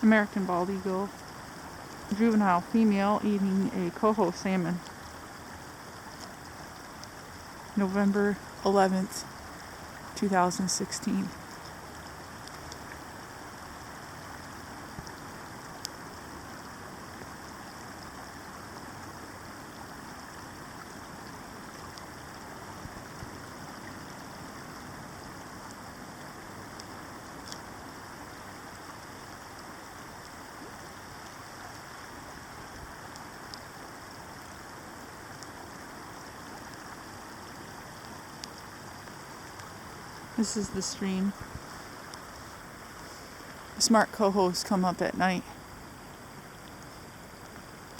American bald eagle, juvenile female eating a coho salmon. November 11th, 2016. This is the stream. Smart cohos come up at night.